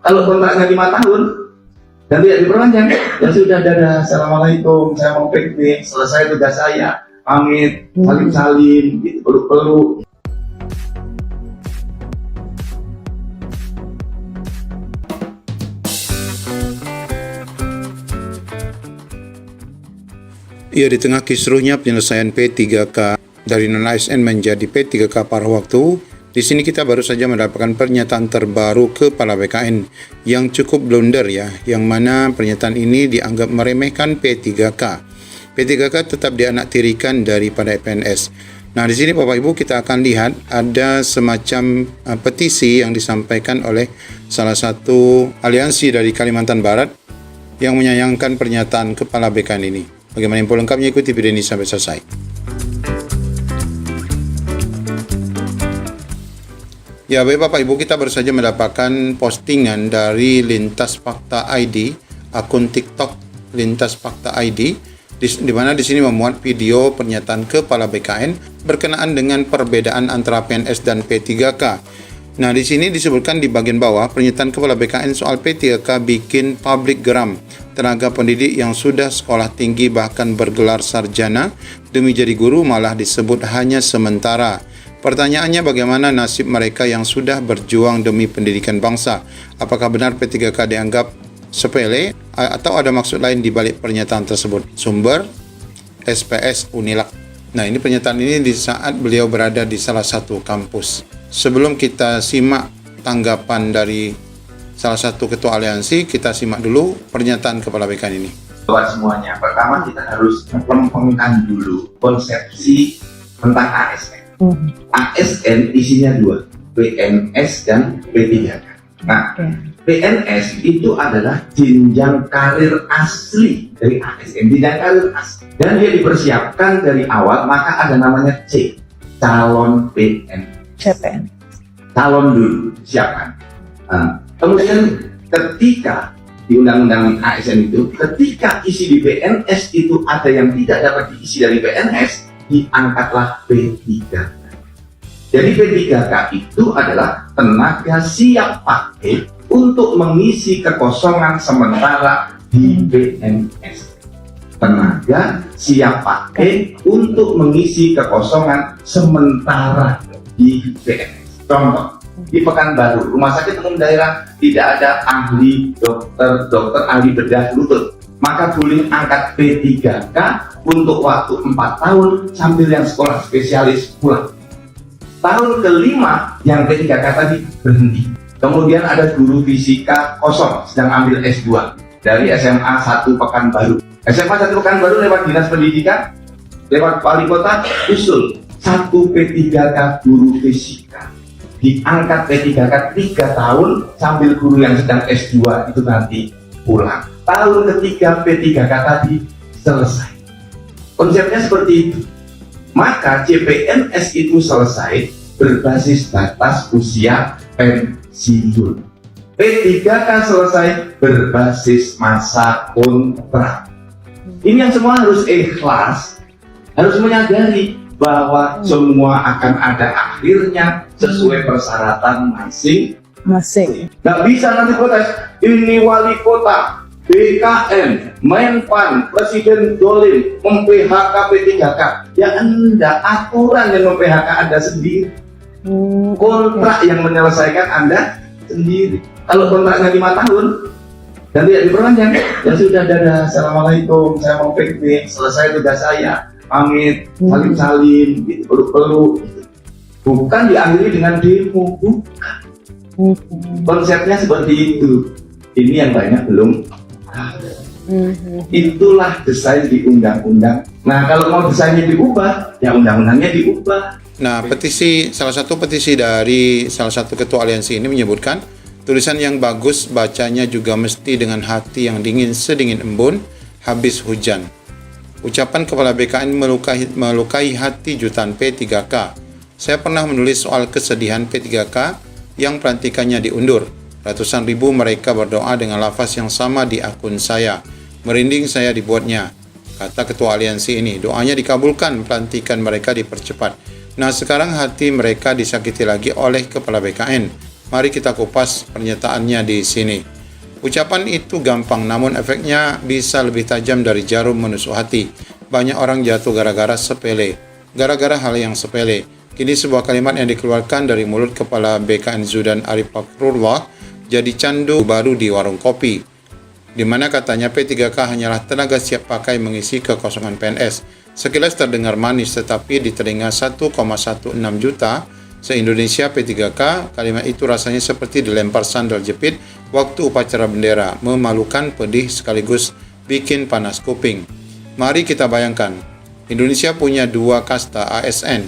Kalau kontraknya 5 tahun dan tidak diperpanjang, ya sudah, dadah, assalamualaikum, saya mau piknik, selesai tugas saya, pamit, salim-salim, gitu, peluk-peluk. Ya, di tengah kisruhnya penyelesaian P3K dari non-ASN menjadi P3K paruh waktu, di sini kita baru saja mendapatkan pernyataan terbaru Kepala BKN yang cukup blunder ya, yang mana pernyataan ini dianggap meremehkan P3K. P3K tetap dianaktirikan daripada PNS. Nah, di sini Bapak Ibu kita akan lihat ada semacam petisi yang disampaikan oleh salah satu aliansi dari Kalimantan Barat yang menyayangkan pernyataan Kepala BKN ini. Bagaimana info lengkapnya, ikuti video ini sampai selesai. Ya, baik Bapak Ibu, kita baru saja mendapatkan postingan dari Lintas Fakta ID, akun TikTok Lintas Fakta ID, di mana di sini memuat video pernyataan Kepala BKN berkenaan dengan perbedaan antara PNS dan P3K. Nah, di sini disebutkan di bagian bawah, pernyataan Kepala BKN soal P3K bikin publik geram. Tenaga pendidik yang sudah sekolah tinggi bahkan bergelar sarjana demi jadi guru malah disebut hanya sementara. Pertanyaannya, bagaimana nasib mereka yang sudah berjuang demi pendidikan bangsa? Apakah benar P3K dianggap sepele atau ada maksud lain di balik pernyataan tersebut? Sumber SPS Unilak. Nah, ini pernyataan ini di saat beliau berada di salah satu kampus. Sebelum kita simak tanggapan dari salah satu ketua aliansi, kita simak dulu pernyataan Kepala BKN ini. Buat semuanya, pertama kita harus melempengkan dulu konsepsi tentang ASN. ASN isinya dua, PNS dan P3K. Nah, PNS itu adalah jenjang karir asli dari ASN, jenjang karir asli. Dan dia dipersiapkan dari awal, maka ada namanya C, calon CPN. Calon dulu, siapkan. Nah, kemudian ketika di Undang-Undang ASN itu, ketika isi di PNS itu ada yang tidak dapat diisi dari PNS, diangkatlah P3K. Jadi P3K itu adalah tenaga siap pakai untuk mengisi kekosongan sementara di PNS. Tenaga siap pakai untuk mengisi kekosongan sementara di PNS. Contoh, di Pekanbaru, rumah sakit umum daerah tidak ada ahli dokter ahli bedah lutut, maka boleh angkat P3K untuk waktu 4 tahun sambil yang sekolah spesialis pulang. Tahun kelima yang P3K tadi berhenti. Kemudian ada guru fisika kosong sedang ambil S2 dari SMA 1 Pekanbaru. SMA 1 Pekanbaru lewat Dinas Pendidikan, lewat Wali Kota, usul 1 P3K guru fisika. Diangkat P3K 3 tahun sambil guru yang sedang S2 itu nanti pulang. Tahun ketiga P3K tadi selesai. Konsepnya seperti itu. Maka CPNS itu selesai berbasis batas usia pensiun. P3K selesai berbasis masa kontrak. Ini yang semua harus ikhlas, harus menyadari bahwa semua akan ada akhirnya sesuai persyaratan masing-masing. Nggak bisa nanti protes, ini wali kota, BKN, Menpan, Presiden Dolim mem-PHK P3K. Ya Anda, aturan yang mem-PHK Anda sendiri, kontrak yang menyelesaikan Anda sendiri. Kalau kontraknya 5 tahun dan tidak diperpanjang, ya sudah, dadah, assalamualaikum, saya mau piknik, selesai tugas saya, pamit, salim-salim, gitu, peluk-peluk, gitu. Bukan diakhiri dengan demo, bukan. Konsepnya seperti itu. Ini yang banyak belum. Itulah desain di undang-undang. Nah, kalau mau desainnya diubah, ya undang-undangnya diubah. Nah, salah satu petisi dari salah satu ketua aliansi ini menyebutkan tulisan yang bagus bacanya juga mesti dengan hati yang dingin sedingin embun habis hujan. Ucapan Kepala BKN melukai hati jutaan P3K. Saya pernah menulis soal kesedihan P3K yang pelantikannya diundur. Ratusan ribu mereka berdoa dengan lafaz yang sama di akun saya. Merinding saya dibuatnya, kata ketua aliansi ini. Doanya dikabulkan, pelantikan mereka dipercepat. Nah, sekarang hati mereka disakiti lagi oleh Kepala BKN. Mari kita kupas pernyataannya di sini. Ucapan itu gampang, namun efeknya bisa lebih tajam dari jarum menusuk hati. Banyak orang jatuh gara-gara hal yang sepele. Kini sebuah kalimat yang dikeluarkan dari mulut Kepala BKN Zudan Arif Fakrullah jadi candu baru di warung kopi, di mana katanya P3K hanyalah tenaga siap pakai mengisi kekosongan PNS. Sekilas terdengar manis, tetapi di telinga 1,16 juta se-Indonesia P3K, kalimat itu rasanya seperti dilempar sandal jepit waktu upacara bendera, memalukan, pedih, sekaligus bikin panas kuping. Mari kita bayangkan, Indonesia punya dua kasta ASN,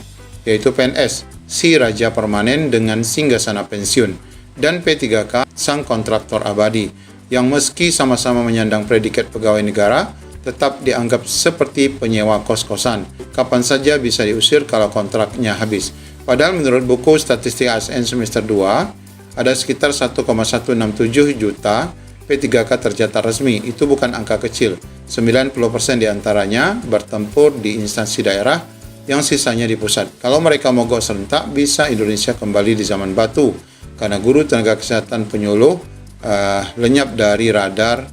yaitu PNS, si raja permanen dengan singgasana pensiun, dan P3K, sang kontraktor abadi, yang meski sama-sama menyandang predikat pegawai negara, tetap dianggap seperti penyewa kos-kosan. Kapan saja bisa diusir kalau kontraknya habis. Padahal menurut buku statistik ASN semester 2, ada sekitar 1,167 juta P3K tercatat resmi. Itu bukan angka kecil. 90% diantaranya bertempur di instansi daerah, yang sisanya di pusat. Kalau mereka mogok serentak, bisa Indonesia kembali di zaman batu, karena guru tenaga kesehatan penyuluh lenyap dari radar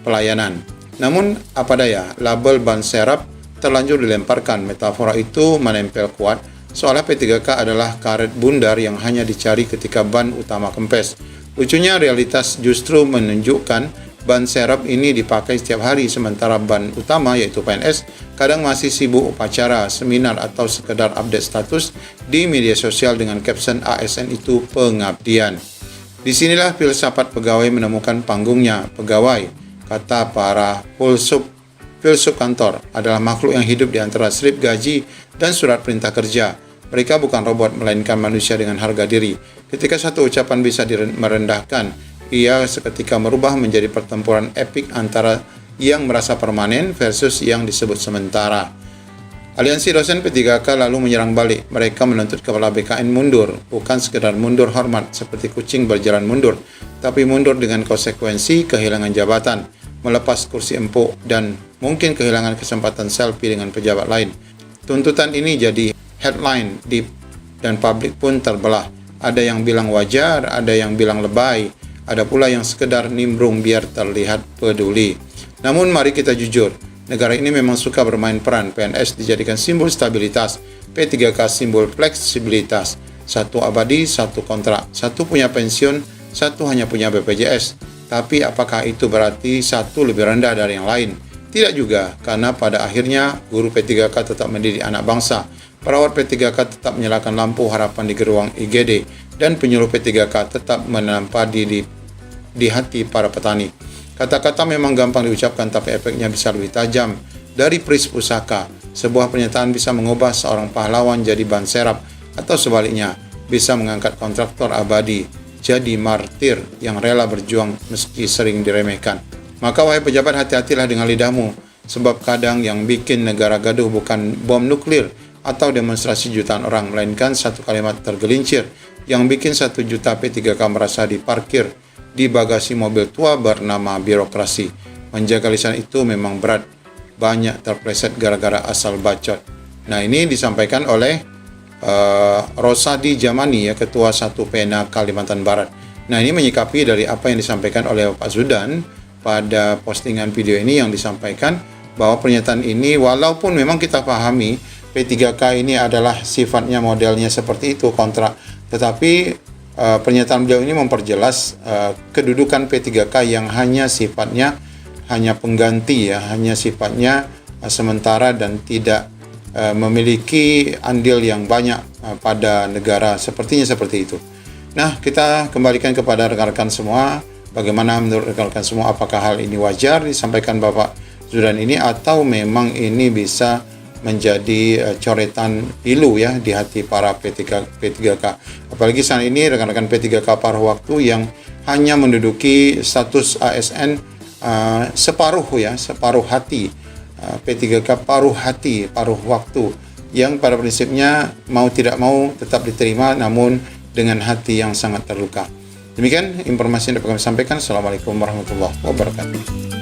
pelayanan. Namun apa daya, label ban serap terlanjur dilemparkan. Metafora itu menempel kuat, seolah P3K adalah karet bundar yang hanya dicari ketika ban utama kempes. Lucunya, realitas justru menunjukkan ban serap ini dipakai setiap hari, sementara ban utama yaitu PNS kadang masih sibuk upacara, seminar, atau sekedar update status di media sosial dengan caption ASN itu pengabdian. Disinilah filsafat pegawai menemukan panggungnya. Pegawai, kata para filsuf kantor, adalah makhluk yang hidup di antara slip gaji dan surat perintah kerja. Mereka bukan robot, melainkan manusia dengan harga diri. Ketika satu ucapan bisa merendahkan, ia seketika merubah menjadi pertempuran epik antara yang merasa permanen versus yang disebut sementara. Aliansi dosen P3K lalu menyerang balik. Mereka menuntut Kepala BKN mundur, bukan sekedar mundur hormat seperti kucing berjalan mundur, tapi mundur dengan konsekuensi kehilangan jabatan, melepas kursi empuk, dan mungkin kehilangan kesempatan selfie dengan pejabat lain. Tuntutan ini jadi headline dan publik pun terbelah. Ada yang bilang wajar, ada yang bilang lebay, ada pula yang sekedar nimbrung biar terlihat peduli. Namun mari kita jujur, negara ini memang suka bermain peran. PNS dijadikan simbol stabilitas, P3K simbol fleksibilitas. Satu abadi, satu kontrak, satu punya pensiun, satu hanya punya BPJS. Tapi apakah itu berarti satu lebih rendah dari yang lain? Tidak juga, karena pada akhirnya guru P3K tetap mendidik anak bangsa. Perawat P3K tetap menyalakan lampu harapan di geruang IGD, dan penyuluh P3K tetap menampak di hati para petani. Kata-kata memang gampang diucapkan, tapi efeknya bisa lebih tajam dari peris pusaka. Sebuah pernyataan bisa mengubah seorang pahlawan jadi ban serap, atau sebaliknya, bisa mengangkat kontraktor abadi jadi martir yang rela berjuang meski sering diremehkan. Maka wahai pejabat, hati-hatilah dengan lidahmu, sebab kadang yang bikin negara gaduh bukan bom nuklir atau demonstrasi jutaan orang, melainkan satu kalimat tergelincir yang bikin 1 juta P3K merasa diparkir di bagasi mobil tua bernama birokrasi. Menjaga lisan itu memang berat, banyak terpleset gara-gara asal bacot. Nah, ini disampaikan oleh Rosadi Jamani, ya, Ketua 1 Pena Kalimantan Barat. Nah, ini menyikapi dari apa yang disampaikan oleh Pak Zudan pada postingan video ini, yang disampaikan bahwa pernyataan ini, walaupun memang kita pahami P3K ini adalah sifatnya modelnya seperti itu, kontrak, tetapi pernyataan beliau ini memperjelas kedudukan P3K yang hanya sifatnya hanya pengganti, ya, hanya sifatnya sementara dan tidak memiliki andil yang banyak pada negara, sepertinya seperti itu. Nah, kita kembalikan kepada rekan-rekan semua, bagaimana menurut rekan-rekan semua, apakah hal ini wajar disampaikan Bapak Zudan ini, atau memang ini bisa menjadi coretan pilu, ya, di hati para P3K. Apalagi saat ini rekan-rekan P3K paruh waktu yang hanya menduduki status ASN separuh hati. P3K paruh hati, paruh waktu, yang pada prinsipnya mau tidak mau tetap diterima, namun dengan hati yang sangat terluka. Demikian informasi yang dapat kami sampaikan. Assalamualaikum warahmatullahi wabarakatuh.